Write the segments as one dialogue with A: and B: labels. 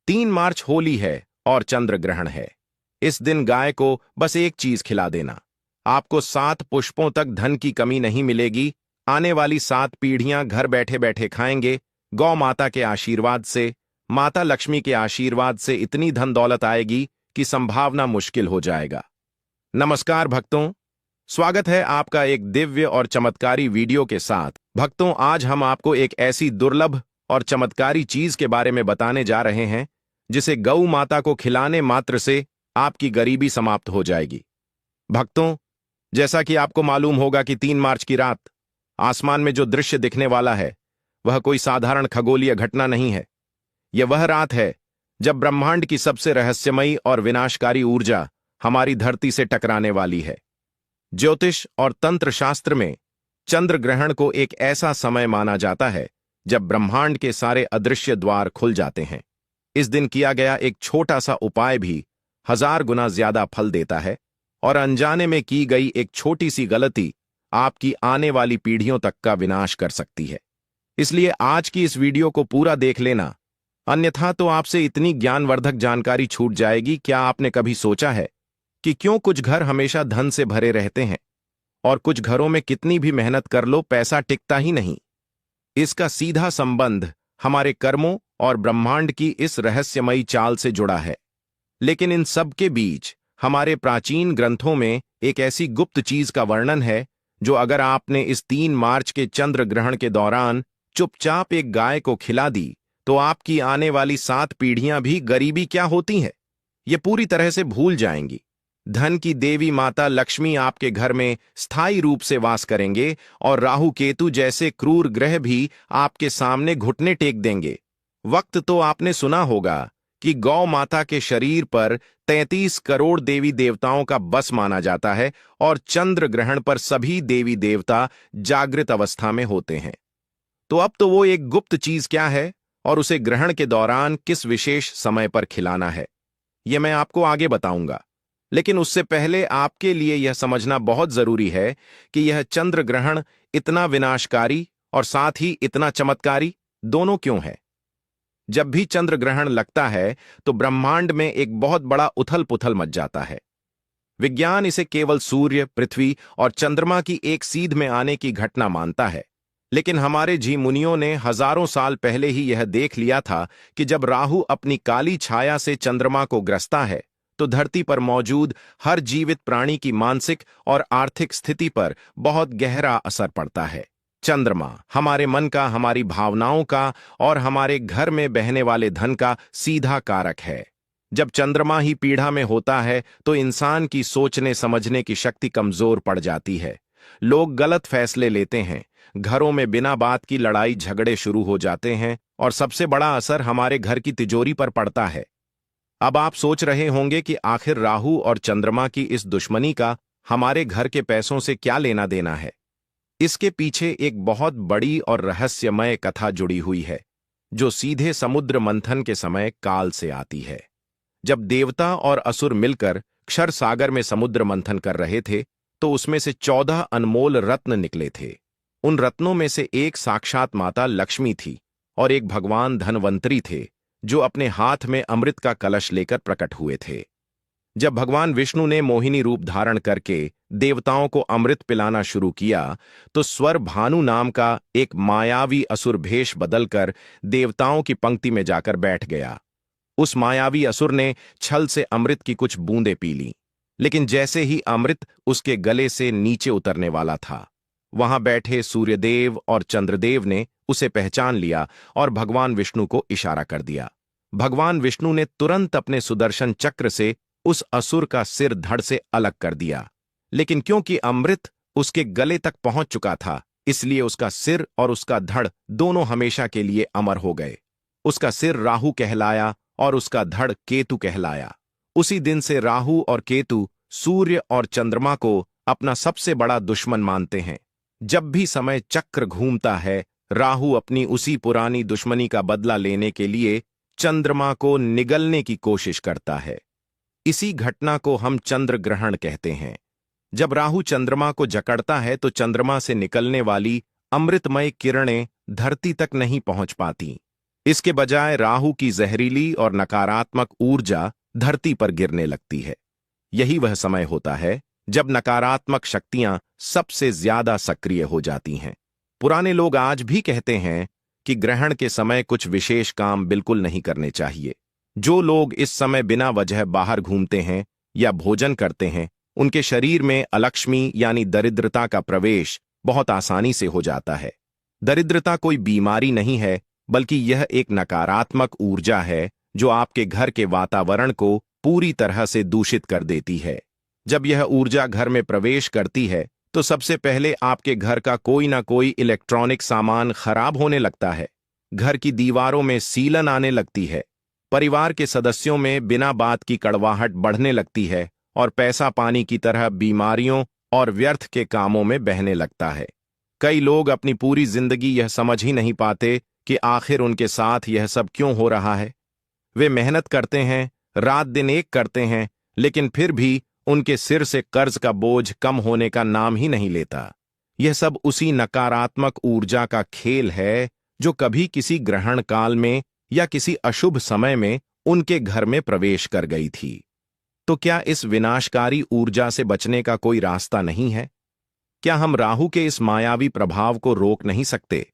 A: 3 मार्च होली है और चंद्र ग्रहण है। इस दिन गाय को बस एक चीज खिला देना। आपको 7 पुष्पों तक धन की कमी नहीं मिलेगी। आने वाली 7 पीढ़ियां घर बैठे बैठे खाएंगे। गौ माता के आशीर्वाद से, माता लक्ष्मी के आशीर्वाद से इतनी धन दौलत आएगी कि संभावना मुश्किल हो जाएगा। नमस्कार भक्तों, स्वागत है आपका एक दिव्य और चमत्कारी वीडियो के साथ। भक्तों, आज हम आपको एक ऐसी दुर्लभ और चमत्कारी चीज के बारे में बताने जा रहे हैं जिसे गौ माता को खिलाने मात्र से आपकी गरीबी समाप्त हो जाएगी। भक्तों, जैसा कि आपको मालूम होगा कि 3 मार्च की रात आसमान में जो दृश्य दिखने वाला है वह कोई साधारण खगोलीय घटना नहीं है। यह वह रात है जब ब्रह्मांड की सबसे रहस्यमयी और विनाशकारी ऊर्जा हमारी धरती से टकराने वाली है। ज्योतिष और तंत्र शास्त्र में चंद्र ग्रहण को एक ऐसा समय माना जाता है जब ब्रह्मांड के सारे अदृश्य द्वार खुल जाते हैं। इस दिन किया गया एक छोटा सा उपाय भी 1000 गुना ज्यादा फल देता है और अनजाने में की गई एक छोटी सी गलती आपकी आने वाली पीढ़ियों तक का विनाश कर सकती है। इसलिए आज की इस वीडियो को पूरा देख लेना, अन्यथा तो आपसे इतनी ज्ञानवर्धक जानकारी छूट जाएगी। क्या आपने कभी सोचा है कि क्यों कुछ घर हमेशा धन से भरे रहते हैं और कुछ घरों में कितनी भी मेहनत कर लो पैसा टिकता ही नहीं? इसका सीधा संबंध हमारे कर्मों और ब्रह्मांड की इस रहस्यमयी चाल से जुड़ा है। लेकिन इन सब के बीच हमारे प्राचीन ग्रंथों में एक ऐसी गुप्त चीज का वर्णन है जो अगर आपने इस 3 मार्च के चंद्र ग्रहण के दौरान चुपचाप एक गाय को खिला दी तो आपकी आने वाली 7 पीढ़ियां भी गरीबी क्या होती है ये पूरी तरह से भूल जाएंगी। धन की देवी माता लक्ष्मी आपके घर में स्थायी रूप से वास करेंगे और राहु केतु जैसे क्रूर ग्रह भी आपके सामने घुटने टेक देंगे। वक्त तो आपने सुना होगा कि गौ माता के शरीर पर 33 करोड़ देवी देवताओं का बस माना जाता है और चंद्र ग्रहण पर सभी देवी देवता जागृत अवस्था में होते हैं। तो अब तो वो एक गुप्त चीज क्या है और उसे ग्रहण के दौरान किस विशेष समय पर खिलाना है, यह मैं आपको आगे बताऊंगा। लेकिन उससे पहले आपके लिए यह समझना बहुत जरूरी है कि यह चंद्र ग्रहण इतना विनाशकारी और साथ ही इतना चमत्कारी दोनों क्यों है। जब भी चंद्र ग्रहण लगता है तो ब्रह्मांड में एक बहुत बड़ा उथल पुथल मच जाता है। विज्ञान इसे केवल सूर्य, पृथ्वी और चंद्रमा की एक सीध में आने की घटना मानता है, लेकिन हमारे जी मुनियों ने हजारों साल पहले ही यह देख लिया था कि जब राहु अपनी काली छाया से चंद्रमा को ग्रसता है तो धरती पर मौजूद हर जीवित प्राणी की मानसिक और आर्थिक स्थिति पर बहुत गहरा असर पड़ता है। चंद्रमा हमारे मन का, हमारी भावनाओं का और हमारे घर में बहने वाले धन का सीधा कारक है। जब चंद्रमा ही पीढ़ा में होता है तो इंसान की सोचने समझने की शक्ति कमजोर पड़ जाती है। लोग गलत फैसले लेते हैं, घरों में बिना बात की लड़ाई झगड़े शुरू हो जाते हैं और सबसे बड़ा असर हमारे घर की तिजोरी पर पड़ता है। अब आप सोच रहे होंगे कि आखिर राहु और चंद्रमा की इस दुश्मनी का हमारे घर के पैसों से क्या लेना देना है। इसके पीछे एक बहुत बड़ी और रहस्यमय कथा जुड़ी हुई है जो सीधे समुद्र मंथन के समय काल से आती है। जब देवता और असुर मिलकर क्षर सागर में समुद्र मंथन कर रहे थे तो उसमें से 14 अनमोल रत्न निकले थे। उन रत्नों में से एक साक्षात माता लक्ष्मी थी और एक भगवान धनवंतरी थे जो अपने हाथ में अमृत का कलश लेकर प्रकट हुए थे। जब भगवान विष्णु ने मोहिनी रूप धारण करके देवताओं को अमृत पिलाना शुरू किया तो स्वर भानु नाम का एक मायावी असुर भेष बदलकर देवताओं की पंक्ति में जाकर बैठ गया। उस मायावी असुर ने छल से अमृत की कुछ बूंदें पी लीं, लेकिन जैसे ही अमृत उसके गले से नीचे उतरने वाला था, वहां बैठे सूर्यदेव और चंद्रदेव ने उसे पहचान लिया और भगवान विष्णु को इशारा कर दिया। भगवान विष्णु ने तुरंत अपने सुदर्शन चक्र से उस असुर का सिर धड़ से अलग कर दिया, लेकिन क्योंकि अमृत उसके गले तक पहुंच चुका था इसलिए उसका सिर और उसका धड़ दोनों हमेशा के लिए अमर हो गए। उसका सिर राहु कहलाया और उसका धड़ केतु कहलाया। उसी दिन से राहु और केतु सूर्य और चंद्रमा को अपना सबसे बड़ा दुश्मन मानते हैं। जब भी समय चक्र घूमता है, राहु अपनी उसी पुरानी दुश्मनी का बदला लेने के लिए चंद्रमा को निगलने की कोशिश करता है। इसी घटना को हम चंद्र ग्रहण कहते हैं। जब राहु चंद्रमा को जकड़ता है तो चंद्रमा से निकलने वाली अमृतमय किरणें धरती तक नहीं पहुंच पाती, इसके बजाय राहु की जहरीली और नकारात्मक ऊर्जा धरती पर गिरने लगती है। यही वह समय होता है जब नकारात्मक शक्तियां सबसे ज्यादा सक्रिय हो जाती हैं। पुराने लोग आज भी कहते हैं कि ग्रहण के समय कुछ विशेष काम बिल्कुल नहीं करने चाहिए। जो लोग इस समय बिना वजह बाहर घूमते हैं या भोजन करते हैं, उनके शरीर में अलक्ष्मी यानी दरिद्रता का प्रवेश बहुत आसानी से हो जाता है। दरिद्रता कोई बीमारी नहीं है, बल्कि यह एक नकारात्मक ऊर्जा है जो आपके घर के वातावरण को पूरी तरह से दूषित कर देती है। जब यह ऊर्जा घर में प्रवेश करती है तो सबसे पहले आपके घर का कोई ना कोई इलेक्ट्रॉनिक सामान खराब होने लगता है। घर की दीवारों में सीलन आने लगती है। परिवार के सदस्यों में बिना बात की कड़वाहट बढ़ने लगती है और पैसा पानी की तरह बीमारियों और व्यर्थ के कामों में बहने लगता है। कई लोग अपनी पूरी जिंदगी यह समझ ही नहीं पाते कि आखिर उनके साथ यह सब क्यों हो रहा है। वे मेहनत करते हैं, रात दिन एक करते हैं, लेकिन फिर भी उनके सिर से कर्ज का बोझ कम होने का नाम ही नहीं लेता। यह सब उसी नकारात्मक ऊर्जा का खेल है जो कभी किसी ग्रहण काल में या किसी अशुभ समय में उनके घर में प्रवेश कर गई थी। तो क्या इस विनाशकारी ऊर्जा से बचने का कोई रास्ता नहीं है? क्या हम राहु के इस मायावी प्रभाव को रोक नहीं सकते?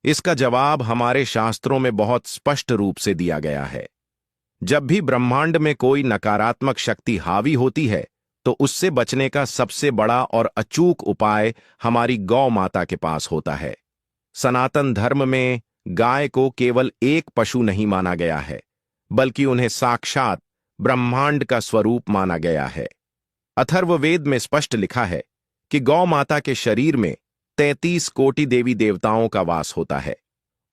A: इसका जवाब हमारे शास्त्रों में बहुत स्पष्ट रूप से दिया गया है। जब भी ब्रह्मांड में कोई नकारात्मक शक्ति हावी होती है, तो उससे बचने का सबसे बड़ा और अचूक उपाय हमारी गौ माता के पास होता है। सनातन धर्म में गाय को केवल एक पशु नहीं माना गया है, बल्कि उन्हें साक्षात ब्रह्मांड का स्वरूप माना गया है। अथर्ववेद में स्पष्ट लिखा है कि गौ माता के शरीर में 33 कोटि देवी देवताओं का वास होता है।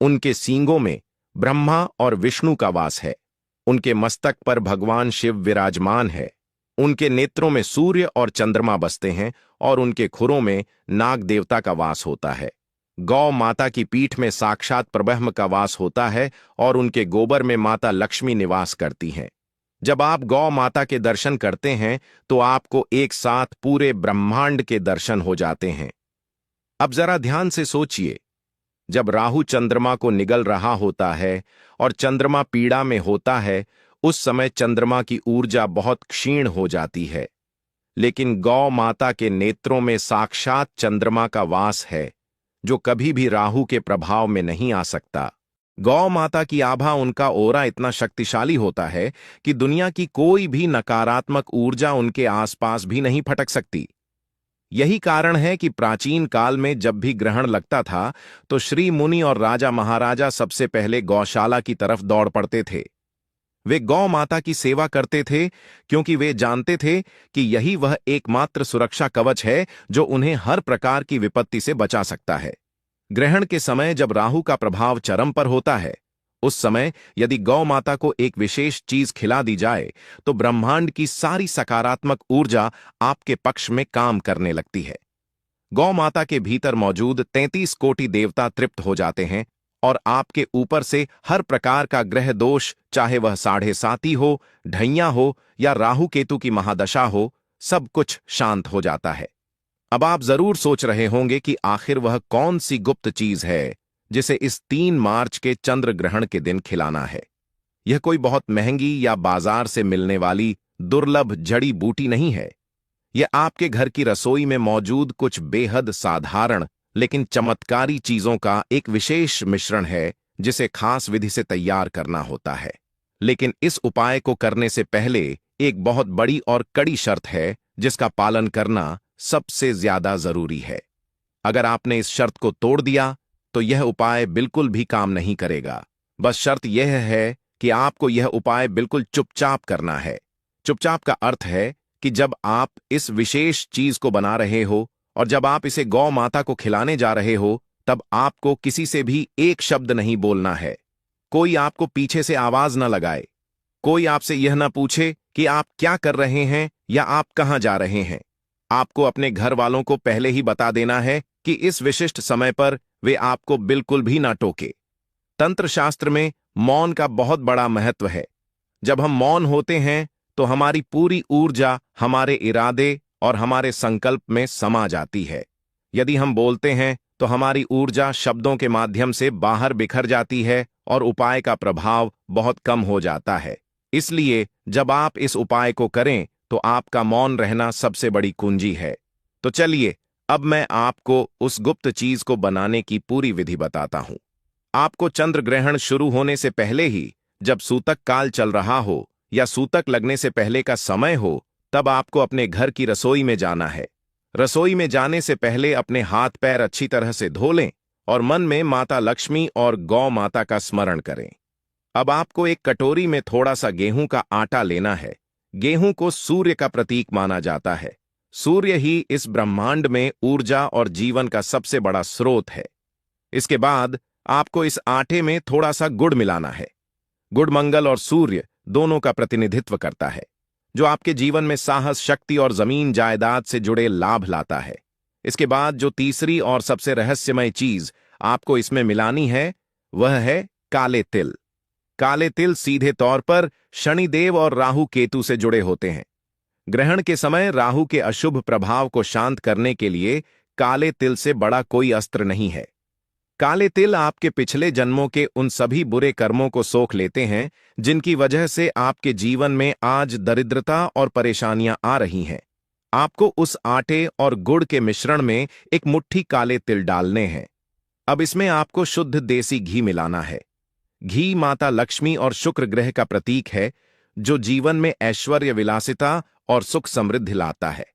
A: उनके सींगों में ब्रह्मा और विष्णु का वास है। उनके मस्तक पर भगवान शिव विराजमान है। उनके नेत्रों में सूर्य और चंद्रमा बसते हैं और उनके खुरों में नाग देवता का वास होता है। गौ माता की पीठ में साक्षात परब्रह्म का वास होता है और उनके गोबर में माता लक्ष्मी निवास करती हैं। जब आप गौ माता के दर्शन करते हैं तो आपको एक साथ पूरे ब्रह्मांड के दर्शन हो जाते हैं। अब जरा ध्यान से सोचिए, जब राहु चंद्रमा को निगल रहा होता है और चंद्रमा पीड़ा में होता है, उस समय चंद्रमा की ऊर्जा बहुत क्षीण हो जाती है। लेकिन गौ माता के नेत्रों में साक्षात चंद्रमा का वास है, जो कभी भी राहु के प्रभाव में नहीं आ सकता। गौ माता की आभा, उनका ओरा इतना शक्तिशाली होता है कि दुनिया की कोई भी नकारात्मक ऊर्जा उनके आसपास भी नहीं फटक सकती। यही कारण है कि प्राचीन काल में जब भी ग्रहण लगता था तो श्री मुनि और राजा महाराजा सबसे पहले गौशाला की तरफ दौड़ पड़ते थे। वे गौ माता की सेवा करते थे क्योंकि वे जानते थे कि यही वह एकमात्र सुरक्षा कवच है जो उन्हें हर प्रकार की विपत्ति से बचा सकता है। ग्रहण के समय जब राहु का प्रभाव चरम पर होता है, उस समय यदि गौ माता को एक विशेष चीज खिला दी जाए तो ब्रह्मांड की सारी सकारात्मक ऊर्जा आपके पक्ष में काम करने लगती है। गौ माता के भीतर मौजूद 33 कोटि देवता तृप्त हो जाते हैं और आपके ऊपर से हर प्रकार का ग्रह दोष, चाहे वह 7.5 हो, ढैया हो या राहु केतु की महादशा हो, सब कुछ शांत हो जाता है। अब आप जरूर सोच रहे होंगे कि आखिर वह कौन सी गुप्त चीज है जिसे इस 3 मार्च के चंद्र ग्रहण के दिन खिलाना है। यह कोई बहुत महंगी या बाजार से मिलने वाली दुर्लभ जड़ी बूटी नहीं है। यह आपके घर की रसोई में मौजूद कुछ बेहद साधारण लेकिन चमत्कारी चीजों का एक विशेष मिश्रण है जिसे खास विधि से तैयार करना होता है। लेकिन इस उपाय को करने से पहले एक बहुत बड़ी और कड़ी शर्त है जिसका पालन करना सबसे ज्यादा जरूरी है। अगर आपने इस शर्त को तोड़ दिया तो यह उपाय बिल्कुल भी काम नहीं करेगा। बस शर्त यह है कि आपको यह उपाय बिल्कुल चुपचाप करना है। चुपचाप का अर्थ है कि जब आप इस विशेष चीज को बना रहे हो और जब आप इसे गौ माता को खिलाने जा रहे हो, तब आपको किसी से भी एक शब्द नहीं बोलना है। कोई आपको पीछे से आवाज न लगाए। कोई आपसे यह न पूछे कि आप क्या कर रहे हैं या आप कहां जा रहे हैं। आपको अपने घर वालों को पहले ही बता देना है कि इस विशिष्ट समय पर वे आपको बिल्कुल भी ना टोके। तंत्र शास्त्र में मौन का बहुत बड़ा महत्व है। जब हम मौन होते हैं तो हमारी पूरी ऊर्जा हमारे इरादे और हमारे संकल्प में समा जाती है। यदि हम बोलते हैं तो हमारी ऊर्जा शब्दों के माध्यम से बाहर बिखर जाती है और उपाय का प्रभाव बहुत कम हो जाता है। इसलिए जब आप इस उपाय को करें तो आपका मौन रहना सबसे बड़ी कुंजी है। तो चलिए, अब मैं आपको उस गुप्त चीज को बनाने की पूरी विधि बताता हूं। आपको चंद्र ग्रहण शुरू होने से पहले ही, जब सूतक काल चल रहा हो या सूतक लगने से पहले का समय हो, तब आपको अपने घर की रसोई में जाना है। रसोई में जाने से पहले अपने हाथ पैर अच्छी तरह से धो लें और मन में माता लक्ष्मी और गौ माता का स्मरण करें। अब आपको एक कटोरी में थोड़ा सा गेहूं का आटा लेना है। गेहूं को सूर्य का प्रतीक माना जाता है। सूर्य ही इस ब्रह्मांड में ऊर्जा और जीवन का सबसे बड़ा स्रोत है। इसके बाद आपको इस आटे में थोड़ा सा गुड़ मिलाना है। गुड़ मंगल और सूर्य दोनों का प्रतिनिधित्व करता है, जो आपके जीवन में साहस, शक्ति और जमीन जायदाद से जुड़े लाभ लाता है। इसके बाद जो तीसरी और सबसे रहस्यमय चीज आपको इसमें मिलानी है, वह है काले तिल। काले तिल सीधे तौर पर शनिदेव और राहु केतु से जुड़े होते हैं। ग्रहण के समय राहु के अशुभ प्रभाव को शांत करने के लिए काले तिल से बड़ा कोई अस्त्र नहीं है। काले तिल आपके पिछले जन्मों के उन सभी बुरे कर्मों को सोख लेते हैं जिनकी वजह से आपके जीवन में आज दरिद्रता और परेशानियां आ रही हैं। आपको उस आटे और गुड़ के मिश्रण में एक मुट्ठी काले तिल डालने हैं। अब इसमें आपको शुद्ध देसी घी मिलाना है। घी माता लक्ष्मी और शुक्र ग्रह का प्रतीक है, जो जीवन में ऐश्वर्य, विलासिता और सुख समृद्धि लाता है।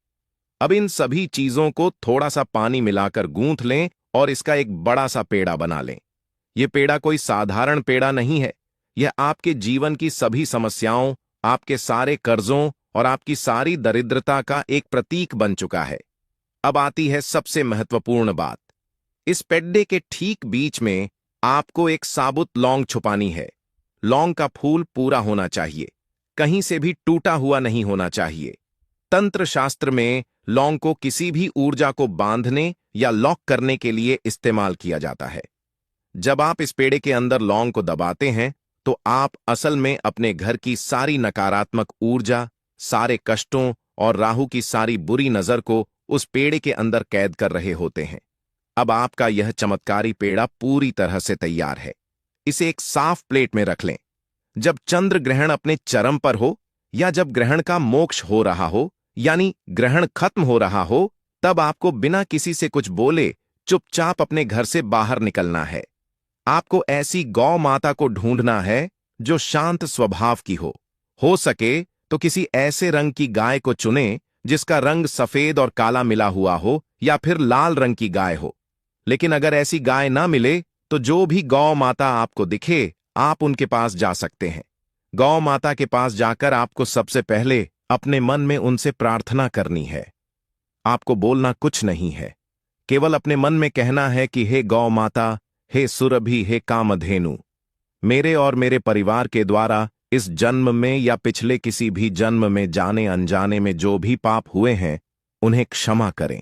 A: अब इन सभी चीजों को थोड़ा सा पानी मिलाकर गूंथ लें और इसका एक बड़ा सा पेड़ा बना लें। यह पेड़ा कोई साधारण पेड़ा नहीं है। यह आपके जीवन की सभी समस्याओं, आपके सारे कर्जों और आपकी सारी दरिद्रता का एक प्रतीक बन चुका है। अब आती है सबसे महत्वपूर्ण बात। इस पेड्डे के ठीक बीच में आपको एक साबुत लौंग छुपानी है। लौंग का फूल पूरा होना चाहिए, कहीं से भी टूटा हुआ नहीं होना चाहिए। तंत्र शास्त्र में लौंग को किसी भी ऊर्जा को बांधने या लॉक करने के लिए इस्तेमाल किया जाता है। जब आप इस पेड़े के अंदर लौंग को दबाते हैं तो आप असल में अपने घर की सारी नकारात्मक ऊर्जा, सारे कष्टों और राहु की सारी बुरी नजर को उस पेड़े के अंदर कैद कर रहे होते हैं। अब आपका यह चमत्कारी पेड़ा पूरी तरह से तैयार है। इसे एक साफ प्लेट में रख लें। जब चंद्र ग्रहण अपने चरम पर हो या जब ग्रहण का मोक्ष हो रहा हो, यानी ग्रहण खत्म हो रहा हो, तब आपको बिना किसी से कुछ बोले चुपचाप अपने घर से बाहर निकलना है। आपको ऐसी गौ माता को ढूंढना है जो शांत स्वभाव की हो सके तो किसी ऐसे रंग की गाय को चुनें जिसका रंग सफेद और काला मिला हुआ हो, या फिर लाल रंग की गाय हो। लेकिन अगर ऐसी गाय ना मिले तो जो भी गौ माता आपको दिखे, आप उनके पास जा सकते हैं। गौ माता के पास जाकर आपको सबसे पहले अपने मन में उनसे प्रार्थना करनी है। आपको बोलना कुछ नहीं है, केवल अपने मन में कहना है कि हे गौ माता, हे सुरभि, हे कामधेनु, मेरे और मेरे परिवार के द्वारा इस जन्म में या पिछले किसी भी जन्म में जाने अनजाने में जो भी पाप हुए हैं, उन्हें क्षमा करें।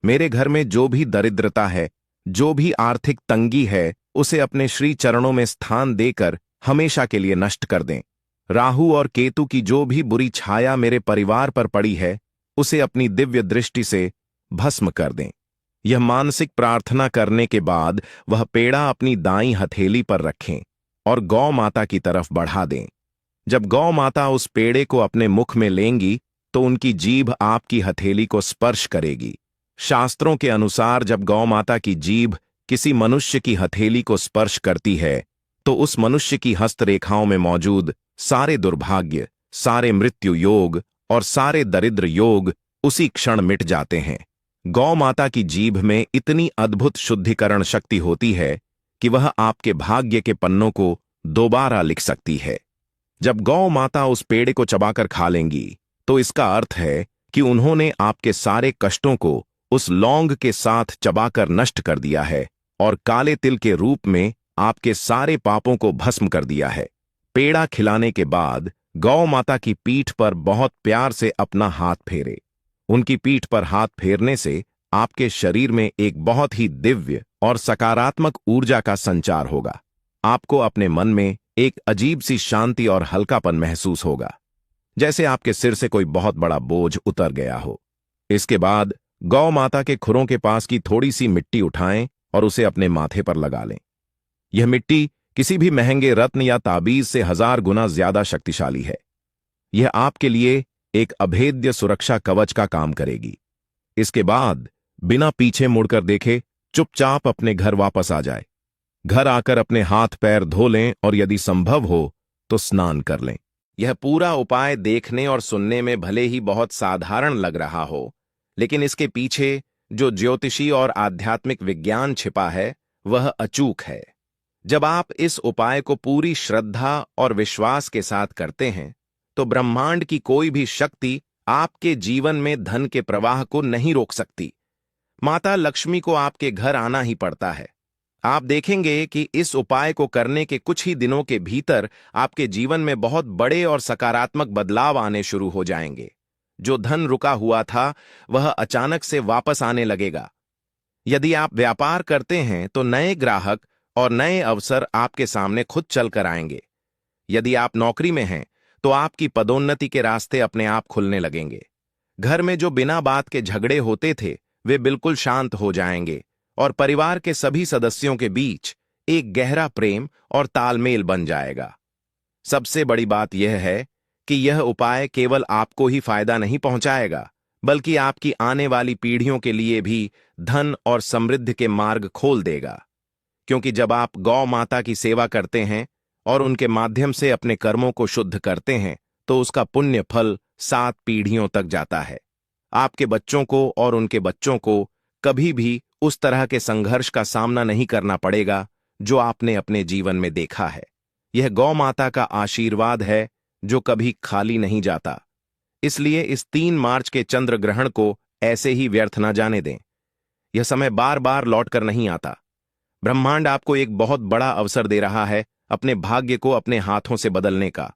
A: मेरे घर में जो भी दरिद्रता है, जो भी आर्थिक तंगी है, उसे अपने श्री चरणों में स्थान देकर हमेशा के लिए नष्ट कर दें। राहु और केतु की जो भी बुरी छाया मेरे परिवार पर पड़ी है, उसे अपनी दिव्य दृष्टि से भस्म कर दें। यह मानसिक प्रार्थना करने के बाद वह पेड़ा अपनी दाईं हथेली पर रखें और गौ माता की तरफ बढ़ा दें। जब गौ माता उस पेड़े को अपने मुख में लेंगी तो उनकी जीभ आपकी हथेली को स्पर्श करेगी। शास्त्रों के अनुसार जब गौ माता की जीभ किसी मनुष्य की हथेली को स्पर्श करती है तो उस मनुष्य की हस्तरेखाओं में मौजूद सारे दुर्भाग्य, सारे मृत्यु योग और सारे दरिद्र योग उसी क्षण मिट जाते हैं। गौ माता की जीभ में इतनी अद्भुत शुद्धिकरण शक्ति होती है कि वह आपके भाग्य के पन्नों को दोबारा लिख सकती है। जब गौ माता उस पेड़े को चबाकर खा लेंगी तो इसका अर्थ है कि उन्होंने आपके सारे कष्टों को उस लौंग के साथ चबाकर नष्ट कर दिया है और काले तिल के रूप में आपके सारे पापों को भस्म कर दिया है। पेड़ा खिलाने के बाद गौ माता की पीठ पर बहुत प्यार से अपना हाथ फेरे। उनकी पीठ पर हाथ फेरने से आपके शरीर में एक बहुत ही दिव्य और सकारात्मक ऊर्जा का संचार होगा। आपको अपने मन में एक अजीब सी शांति और हल्कापन महसूस होगा, जैसे आपके सिर से कोई बहुत बड़ा बोझ उतर गया हो। इसके बाद गौ माता के खुरों के पास की थोड़ी सी मिट्टी उठाएं और उसे अपने माथे पर लगा लें। यह मिट्टी किसी भी महंगे रत्न या ताबीज से 1000 गुना ज्यादा शक्तिशाली है। यह आपके लिए एक अभेद्य सुरक्षा कवच का काम करेगी। इसके बाद बिना पीछे मुड़कर देखे चुपचाप अपने घर वापस आ जाए। घर आकर अपने हाथ पैर धो लें और यदि संभव हो तो स्नान कर लें। यह पूरा उपाय देखने और सुनने में भले ही बहुत साधारण लग रहा हो, लेकिन इसके पीछे जो ज्योतिषी और आध्यात्मिक विज्ञान छिपा है वह अचूक है। जब आप इस उपाय को पूरी श्रद्धा और विश्वास के साथ करते हैं तो ब्रह्मांड की कोई भी शक्ति आपके जीवन में धन के प्रवाह को नहीं रोक सकती। माता लक्ष्मी को आपके घर आना ही पड़ता है। आप देखेंगे कि इस उपाय को करने के कुछ ही दिनों के भीतर आपके जीवन में बहुत बड़े और सकारात्मक बदलाव आने शुरू हो जाएंगे। जो धन रुका हुआ था वह अचानक से वापस आने लगेगा। यदि आप व्यापार करते हैं तो नए ग्राहक और नए अवसर आपके सामने खुद चल कर आएंगे। यदि आप नौकरी में हैं तो आपकी पदोन्नति के रास्ते अपने आप खुलने लगेंगे। घर में जो बिना बात के झगड़े होते थे वे बिल्कुल शांत हो जाएंगे और परिवार के सभी सदस्यों के बीच एक गहरा प्रेम और तालमेल बन जाएगा। सबसे बड़ी बात यह है कि यह उपाय केवल आपको ही फायदा नहीं पहुंचाएगा, बल्कि आपकी आने वाली पीढ़ियों के लिए भी धन और समृद्धि के मार्ग खोल देगा। क्योंकि जब आप गौ माता की सेवा करते हैं और उनके माध्यम से अपने कर्मों को शुद्ध करते हैं तो उसका पुण्य फल 7 पीढ़ियों तक जाता है। आपके बच्चों को और उनके बच्चों को कभी भी उस तरह के संघर्ष का सामना नहीं करना पड़ेगा जो आपने अपने जीवन में देखा है। यह गौ माता का आशीर्वाद है जो कभी खाली नहीं जाता। इसलिए इस 3 मार्च के चंद्र ग्रहण को ऐसे ही व्यर्थ न जाने दें। यह समय बार बार लौटकर नहीं आता। ब्रह्मांड आपको एक बहुत बड़ा अवसर दे रहा है अपने भाग्य को अपने हाथों से बदलने का।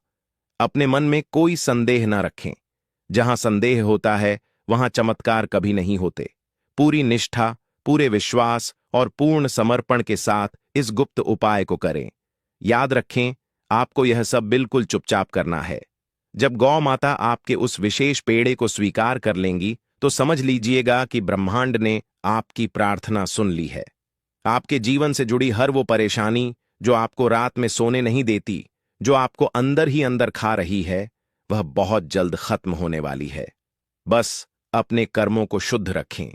A: अपने मन में कोई संदेह न रखें। जहां संदेह होता है वहां चमत्कार कभी नहीं होते। पूरी निष्ठा, पूरे विश्वास और पूर्ण समर्पण के साथ इस गुप्त उपाय को करें। याद रखें, आपको यह सब बिल्कुल चुपचाप करना है। जब गौ माता आपके उस विशेष पेड़े को स्वीकार कर लेंगी तो समझ लीजिएगा कि ब्रह्मांड ने आपकी प्रार्थना सुन ली है। आपके जीवन से जुड़ी हर वो परेशानी जो आपको रात में सोने नहीं देती, जो आपको अंदर ही अंदर खा रही है, वह बहुत जल्द खत्म होने वाली है। बस अपने कर्मों को शुद्ध रखें,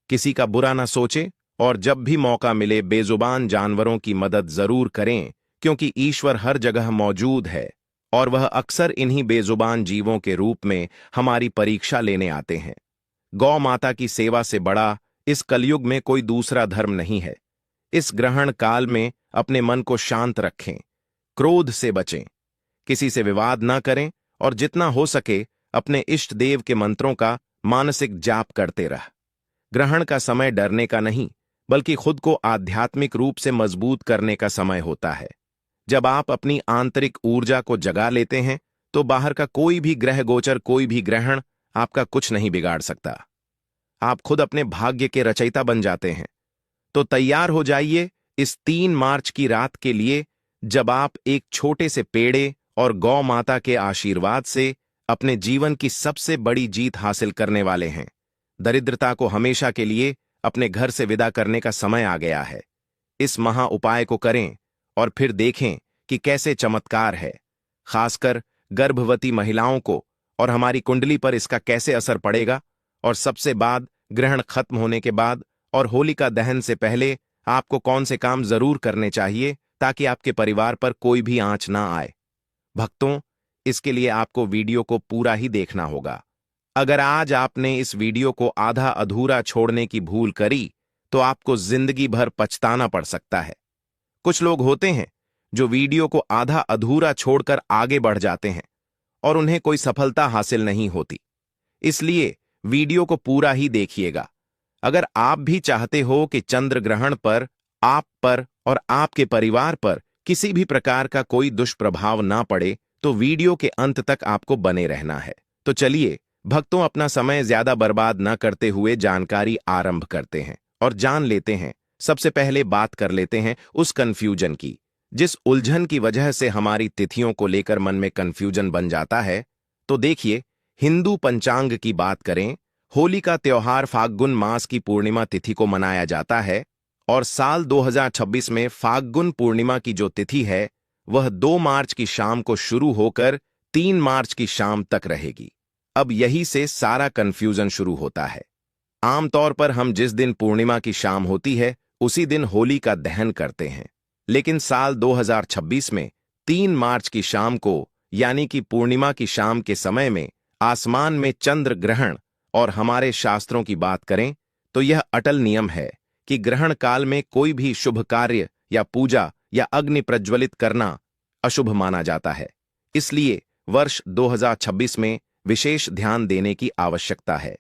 A: किसी का बुरा ना सोचें और जब भी मौका मिले बेजुबान जानवरों की मदद जरूर करें, क्योंकि ईश्वर हर जगह मौजूद है और वह अक्सर इन्हीं बेजुबान जीवों के रूप में हमारी परीक्षा लेने आते हैं। गौ माता की सेवा से बड़ा इस कलयुग में कोई दूसरा धर्म नहीं है। इस ग्रहण काल में अपने मन को शांत रखें, क्रोध से बचें, किसी से विवाद ना करें और जितना हो सके अपने इष्ट देव के मंत्रों का मानसिक जाप करते रह। ग्रहण का समय डरने का नहीं, बल्कि खुद को आध्यात्मिक रूप से मजबूत करने का समय होता है। जब आप अपनी आंतरिक ऊर्जा को जगा लेते हैं तो बाहर का कोई भी ग्रह गोचर, कोई भी ग्रहण आपका कुछ नहीं बिगाड़ सकता। आप खुद अपने भाग्य के रचयिता बन जाते हैं। तो तैयार हो जाइए इस 3 मार्च की रात के लिए, जब आप एक छोटे से पेड़े और गौ माता के आशीर्वाद से अपने जीवन की सबसे बड़ी जीत हासिल करने वाले हैं। दरिद्रता को हमेशा के लिए अपने घर से विदा करने का समय आ गया है। इस महा उपाय को करें और फिर देखें कि कैसे चमत्कार है। खासकर गर्भवती महिलाओं को और हमारी कुंडली पर इसका कैसे असर पड़ेगा। और सबसे बाद ग्रहण खत्म होने के बाद और होलिका दहन से पहले आपको कौन से काम जरूर करने चाहिए ताकि आपके परिवार पर कोई भी आंच ना आए। भक्तों, इसके लिए आपको वीडियो को पूरा ही देखना होगा। अगर आज आपने इस वीडियो को आधा अधूरा छोड़ने की भूल करी तो आपको जिंदगी भर पछताना पड़ सकता है। कुछ लोग होते हैं जो वीडियो को आधा अधूरा छोड़कर आगे बढ़ जाते हैं और उन्हें कोई सफलता हासिल नहीं होती। इसलिए वीडियो को पूरा ही देखिएगा। अगर आप भी चाहते हो कि चंद्र ग्रहण पर आप पर और आपके परिवार पर किसी भी प्रकार का कोई दुष्प्रभाव ना पड़े तो वीडियो के अंत तक आपको बने रहना है। तो चलिए भक्तों, अपना समय ज्यादा बर्बाद न करते हुए जानकारी आरंभ करते हैं और जान लेते हैं। सबसे पहले बात कर लेते हैं उस कंफ्यूजन की, जिस उलझन की वजह से हमारी तिथियों को लेकर मन में कंफ्यूजन बन जाता है। तो देखिए, हिंदू पंचांग की बात करें, होली का त्योहार फाल्गुन मास की पूर्णिमा तिथि को मनाया जाता है और साल 2026 में फाल्गुन पूर्णिमा की जो तिथि है वह 2 मार्च की शाम को शुरू होकर 3 मार्च की शाम तक रहेगी। अब यही से सारा कंफ्यूजन शुरू होता है। आमतौर पर हम जिस दिन पूर्णिमा की शाम होती है उसी दिन होली का दहन करते हैं, लेकिन साल 2026 में 3 मार्च की शाम को यानी कि पूर्णिमा की शाम के समय में आसमान में चंद्र ग्रहण, और हमारे शास्त्रों की बात करें तो यह अटल नियम है कि ग्रहण काल में कोई भी शुभ कार्य या पूजा या अग्नि प्रज्वलित करना अशुभ माना जाता है। इसलिए वर्ष 2026 में विशेष ध्यान देने की आवश्यकता है।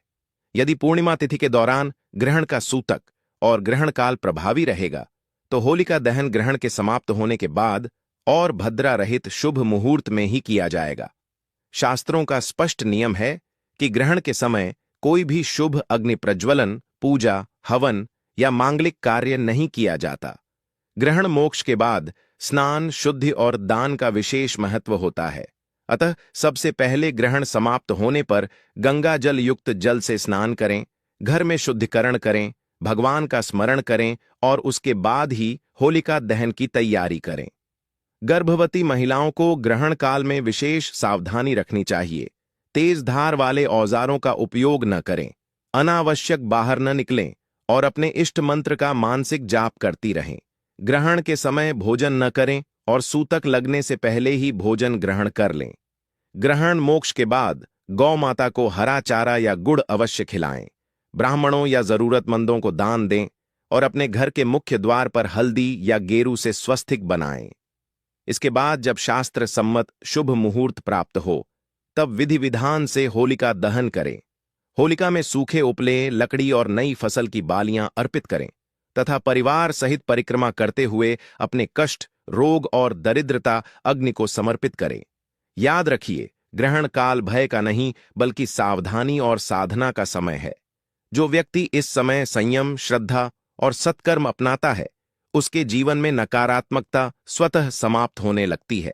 A: यदि पूर्णिमा तिथि के दौरान ग्रहण का सूतक और ग्रहण काल प्रभावी रहेगा तो होलिका दहन ग्रहण के समाप्त होने के बाद और भद्रा रहित शुभ मुहूर्त में ही किया जाएगा। शास्त्रों का स्पष्ट नियम है कि ग्रहण के समय कोई भी शुभ अग्नि प्रज्वलन, पूजा, हवन या मांगलिक कार्य नहीं किया जाता। ग्रहण मोक्ष के बाद स्नान, शुद्धि और दान का विशेष महत्व होता है। अतः सबसे पहले ग्रहण समाप्त होने पर गंगा जल युक्त जल से स्नान करें, घर में शुद्धिकरण करें, भगवान का स्मरण करें और उसके बाद ही होलिका दहन की तैयारी करें। गर्भवती महिलाओं को ग्रहण काल में विशेष सावधानी रखनी चाहिए। तेज धार वाले औजारों का उपयोग न करें, अनावश्यक बाहर न निकलें और अपने इष्ट मंत्र का मानसिक जाप करती रहें। ग्रहण के समय भोजन न करें और सूतक लगने से पहले ही भोजन ग्रहण कर लें। ग्रहण मोक्ष के बाद गौ माता को हरा चारा या गुड़ अवश्य खिलाएं। ब्राह्मणों या जरूरतमंदों को दान दें और अपने घर के मुख्य द्वार पर हल्दी या गेरू से स्वस्तिक बनाएं। इसके बाद जब शास्त्र सम्मत शुभ मुहूर्त प्राप्त हो तब विधि विधान से होलिका दहन करें। होलिका में सूखे उपले, लकड़ी और नई फसल की बालियां अर्पित करें तथा परिवार सहित परिक्रमा करते हुए अपने कष्ट, रोग और दरिद्रता अग्नि को समर्पित करें। याद रखिए, ग्रहण काल भय का नहीं बल्कि सावधानी और साधना का समय है। जो व्यक्ति इस समय संयम, श्रद्धा और सत्कर्म अपनाता है उसके जीवन में नकारात्मकता स्वतः समाप्त होने लगती है।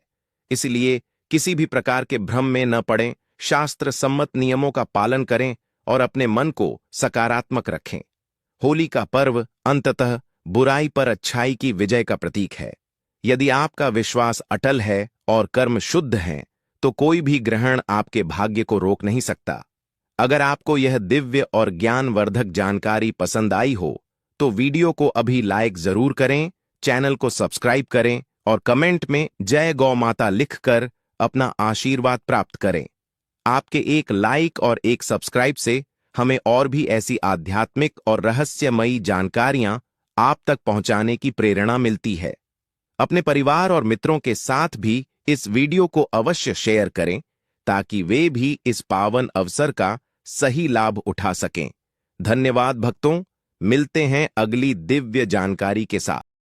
A: इसलिए किसी भी प्रकार के भ्रम में न पड़ें, शास्त्र सम्मत नियमों का पालन करें और अपने मन को सकारात्मक रखें। होली का पर्व अंततः बुराई पर अच्छाई की विजय का प्रतीक है। यदि आपका विश्वास अटल है और कर्म शुद्ध हैं, तो कोई भी ग्रहण आपके भाग्य को रोक नहीं सकता। अगर आपको यह दिव्य और ज्ञानवर्धक जानकारी पसंद आई हो तो वीडियो को अभी लाइक जरूर करें, चैनल को सब्सक्राइब करें और कमेंट में जय गौ माता लिखकर अपना आशीर्वाद प्राप्त करें। आपके एक लाइक और एक सब्सक्राइब से हमें और भी ऐसी आध्यात्मिक और रहस्यमयी जानकारियां आप तक पहुंचाने की प्रेरणा मिलती है। अपने परिवार और मित्रों के साथ भी इस वीडियो को अवश्य शेयर करें ताकि वे भी इस पावन अवसर का सही लाभ उठा सकें। धन्यवाद भक्तों, मिलते हैं अगली दिव्य जानकारी के साथ।